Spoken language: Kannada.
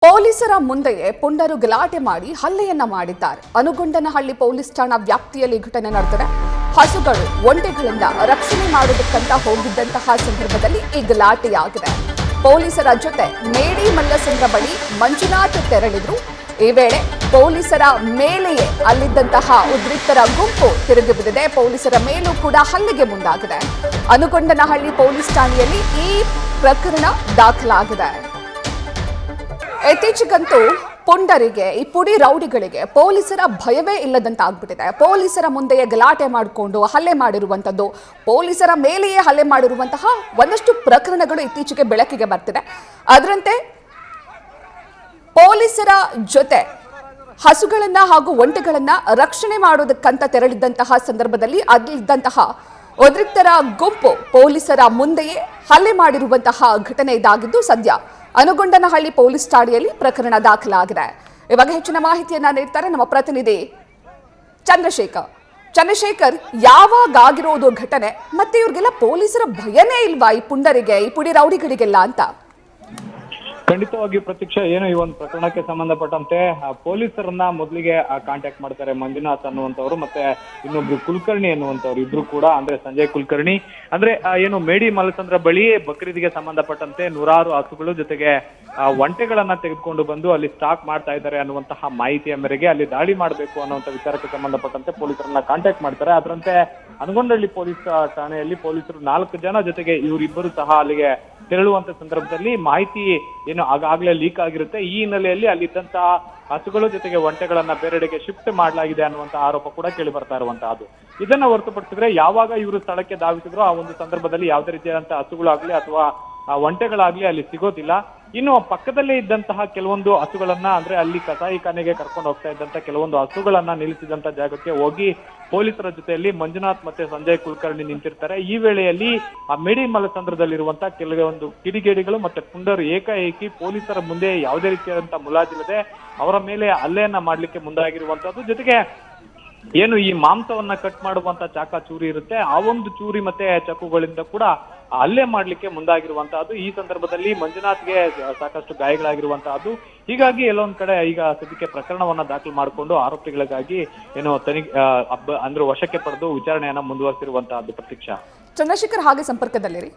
ಪೊಲೀಸರ ಮುಂದೆಯೇ ಪುಂಡರು ಗಲಾಟೆ ಮಾಡಿ ಹಲ್ಲೆಯನ್ನ ಮಾಡಿದ್ದಾರೆ. ಅನುಗೊಂಡನಹಳ್ಳಿ ಪೊಲೀಸ್ ಠಾಣಾ ವ್ಯಾಪ್ತಿಯಲ್ಲಿ ಘಟನೆ ನಡೆದಿದೆ. ಹಸುಗಳು ಒಂಟೆಗಳಿಂದ ರಕ್ಷಣೆ ಮಾಡುವುದಕ್ಕಂತ ಹೋಗಿದ್ದಂತಹ ಸಂದರ್ಭದಲ್ಲಿ ಈ ಗಲಾಟೆಯಾಗಿದೆ. ಪೊಲೀಸರ ಜೊತೆ ಮೇಡಿ ಮಲ್ಲಸಂದ್ರ ಬಳಿ ಮಂಜುನಾಥ್ ತೆರಳಿದ್ರು. ಈ ವೇಳೆ ಪೊಲೀಸರ ಮೇಲೆಯೇ ಅಲ್ಲಿದ್ದಂತಹ ಉದ್ರಿಕ್ತರ ಗುಂಪು ತಿರುಗಿ ಬಿದ್ದಿದೆ. ಪೊಲೀಸರ ಮೇಲೂ ಕೂಡ ಹಲ್ಲೆಗೆ ಮುಂದಾಗಿದೆ. ಅನುಗೊಂಡನಹಳ್ಳಿ ಪೊಲೀಸ್ ಠಾಣೆಯಲ್ಲಿ ಈ ಪ್ರಕರಣ ದಾಖಲಾಗಿದೆ. ಇತ್ತೀಚೆಗಂತೂ ಪುಂಡರಿಗೆ, ಈ ಪುಡಿ ರೌಡಿಗಳಿಗೆ ಪೊಲೀಸರ ಭಯವೇ ಇಲ್ಲದಂತಾಗ್ಬಿಟ್ಟಿದೆ. ಪೊಲೀಸರ ಮುಂದೆಯೇ ಗಲಾಟೆ ಮಾಡಿಕೊಂಡು ಹಲ್ಲೆ ಮಾಡಿರುವಂಥದ್ದು, ಪೊಲೀಸರ ಮೇಲೆಯೇ ಹಲ್ಲೆ ಮಾಡಿರುವಂತಹ ಒಂದಷ್ಟು ಪ್ರಕರಣಗಳು ಇತ್ತೀಚೆಗೆ ಬೆಳಕಿಗೆ ಬರ್ತಿದೆ. ಅದರಂತೆ ಪೊಲೀಸರ ಜೊತೆ ಹಸುಗಳನ್ನ ಹಾಗೂ ಒಂಟೆಗಳನ್ನ ರಕ್ಷಣೆ ಮಾಡೋದಕ್ಕಂತ ತೆರಳಿದ್ದಂತಹ ಸಂದರ್ಭದಲ್ಲಿ ಅಲ್ಲಿದ್ದಂತಹ ಉದ್ರಿಕ್ತರ ಗುಂಪು ಪೊಲೀಸರ ಮುಂದೆಯೇ ಹಲ್ಲೆ ಮಾಡಿರುವಂತಹ ಘಟನೆ ಇದಾಗಿದ್ದು ಸದ್ಯ ಅನುಗೊಂಡನಹಳ್ಳಿ ಪೊಲೀಸ್ ಠಾಣೆಯಲ್ಲಿ ಪ್ರಕರಣ ದಾಖಲಾಗಿದೆ. ಇವಾಗ ಹೆಚ್ಚಿನ ಮಾಹಿತಿಯನ್ನ ನೀಡ್ತಾರೆ ನಮ್ಮ ಪ್ರತಿನಿಧಿ ಚಂದ್ರಶೇಖರ್. ಯಾವಾಗ ಆಗಿರೋದು ಘಟನೆ, ಮತ್ತೆ ಇವ್ರಿಗೆಲ್ಲ ಪೊಲೀಸರ ಭಯನೇ ಇಲ್ವಾ ಈ ಪುಂಡರಿಗೆ, ಈ ಪುಡಿ ರೌಡಿಗಳಿಗೆಲ್ಲ ಅಂತ? ಖಂಡಿತವಾಗಿ ಪ್ರತೀಕ್ಷಾ, ಏನು ಈ ಒಂದು ಪ್ರಕರಣಕ್ಕೆ ಸಂಬಂಧಪಟ್ಟಂತೆ ಪೊಲೀಸರನ್ನ ಮೊದಲಿಗೆ ಕಾಂಟ್ಯಾಕ್ಟ್ ಮಾಡ್ತಾರೆ ಮಂಜುನಾಥ್ ಅನ್ನುವಂಥವ್ರು, ಮತ್ತೆ ಇನ್ನೊಬ್ರು ಕುಲಕರ್ಣಿ ಅನ್ನುವಂಥವ್ರು. ಇಬ್ರು ಕೂಡ ಅಂದ್ರೆ ಸಂಜಯ್ ಕುಲಕರ್ಣಿ ಅಂದ್ರೆ ಏನು ಮೇಡಿ ಮಲ್ಲಸಂದ್ರ ಬಳಿ ಬಕ್ರೀದ್ಗೆ ಸಂಬಂಧಪಟ್ಟಂತೆ ನೂರಾರು ಹಸುಗಳು ಜೊತೆಗೆ ಒಂಟೆಗಳನ್ನ ತೆಗೆದುಕೊಂಡು ಬಂದು ಅಲ್ಲಿ ಸ್ಟಾಕ್ ಮಾಡ್ತಾ ಇದ್ದಾರೆ ಅನ್ನುವಂತಹ ಮಾಹಿತಿಯ ಮೇರೆಗೆ ಅಲ್ಲಿ ದಾಳಿ ಮಾಡಬೇಕು ಅನ್ನುವಂಥ ವಿಚಾರಕ್ಕೆ ಸಂಬಂಧಪಟ್ಟಂತೆ ಪೊಲೀಸರನ್ನ ಕಾಂಟ್ಯಾಕ್ಟ್ ಮಾಡ್ತಾರೆ. ಅದರಂತೆ ಅನಗೊಂಡಹಳ್ಳಿ ಪೊಲೀಸ್ ಠಾಣೆಯಲ್ಲಿ ಪೊಲೀಸರು 4 ಜನ ಜೊತೆಗೆ ಇವರಿಬ್ಬರು ಸಹ ಅಲ್ಲಿಗೆ ತೆರಳುವಂತ ಸಂದರ್ಭದಲ್ಲಿ ಮಾಹಿತಿ ಏನು ಆಗಾಗ್ಲೇ ಲೀಕ್ ಆಗಿರುತ್ತೆ. ಈ ಹಿನ್ನೆಲೆಯಲ್ಲಿ ಅಲ್ಲಿದ್ದಂತಹ ಹಸುಗಳು ಜೊತೆಗೆ ಒಂಟೆಗಳನ್ನ ಬೇರೆಡೆಗೆ ಶಿಫ್ಟ್ ಮಾಡಲಾಗಿದೆ ಅನ್ನುವಂತ ಆರೋಪ ಕೂಡ ಕೇಳಿ ಬರ್ತಾ ಇರುವಂತಹದ್ದು. ಇದನ್ನ ಹೊರತುಪಡಿಸಿದ್ರೆ ಯಾವಾಗ ಇವರು ಸ್ಥಳಕ್ಕೆ ಧಾವಿಸಿದ್ರು ಆ ಒಂದು ಸಂದರ್ಭದಲ್ಲಿ ಯಾವುದೇ ರೀತಿಯಾದಂತಹ ಹಸುಗಳಾಗ್ಲಿ ಅಥವಾ ಒಂಟೆಗಳಾಗ್ಲಿ ಅಲ್ಲಿ ಸಿಗೋದಿಲ್ಲ. ಇನ್ನು ಪಕ್ಕದಲ್ಲೇ ಇದ್ದಂತಹ ಕೆಲವೊಂದು ಹಸುಗಳನ್ನ ಅಂದ್ರೆ ಅಲ್ಲಿ ಕಸಾಯಿಖಾನೆಗೆ ಕರ್ಕೊಂಡು ಹೋಗ್ತಾ ಇದ್ದಂತ ಕೆಲವೊಂದು ಹಸುಗಳನ್ನ ನಿಲ್ಲಿಸಿದಂತ ಜಾಗಕ್ಕೆ ಹೋಗಿ ಪೊಲೀಸರ ಜೊತೆಯಲ್ಲಿ ಮಂಜುನಾಥ್ ಮತ್ತೆ ಸಂಜಯ್ ಕುಲಕರ್ಣಿ ನಿಂತಿರ್ತಾರೆ. ಈ ವೇಳೆಯಲ್ಲಿ ಆ ಮೇಡಿ ಮಲ್ಲಸಂದ್ರದಲ್ಲಿರುವಂತಹ ಕೆಲವೊಂದು ಕಿಡಿಗೇಡಿಗಳು ಮತ್ತೆ ಪುಂಡರು ಏಕಾಏಕಿ ಪೊಲೀಸರ ಮುಂದೆ ಯಾವುದೇ ರೀತಿಯಾದಂತಹ ಮುಲಾಜಿಲ್ಲದೆ ಅವರ ಮೇಲೆ ಹಲ್ಲೆಯನ್ನ ಮಾಡ್ಲಿಕ್ಕೆ ಮುಂದಾಗಿರುವಂತದ್ದು. ಜೊತೆಗೆ ಏನು ಈ ಮಾಂಸವನ್ನ ಕಟ್ ಮಾಡುವಂತ ಚಾಕ ಚೂರಿ ಇರುತ್ತೆ, ಆ ಒಂದು ಚೂರಿ ಮತ್ತೆ ಚಾಕುಗಳಿಂದ ಕೂಡ ಹಲ್ಲೆ ಮಾಡ್ಲಿಕ್ಕೆ ಮುಂದಾಗಿರುವಂತಹದ್ದು. ಈ ಸಂದರ್ಭದಲ್ಲಿ ಮಂಜುನಾಥ್ಗೆ ಸಾಕಷ್ಟು ಗಾಯಗಳಾಗಿರುವಂತಹದ್ದು. ಹೀಗಾಗಿ ಎಲ್ಲೊಂದ್ ಕಡೆ ಈಗ ಸದ್ಯಕ್ಕೆ ಪ್ರಕರಣವನ್ನ ದಾಖಲು ಮಾಡಿಕೊಂಡು ಆರೋಪಿಗಳಿಗಾಗಿ ಏನು ತನಿಖೆ ಅಂದ್ರೆ ವಶಕ್ಕೆ ಪಡೆದು ವಿಚಾರಣೆಯನ್ನ ಮುಂದುವರಿಸಿರುವಂತಹದ್ದು. ಪ್ರತೀಕ್ಷಾ. ಚಂದ್ರಶೇಖರ್ ಹಾಗೆ ಸಂಪರ್ಕದಲ್ಲಿರಿ.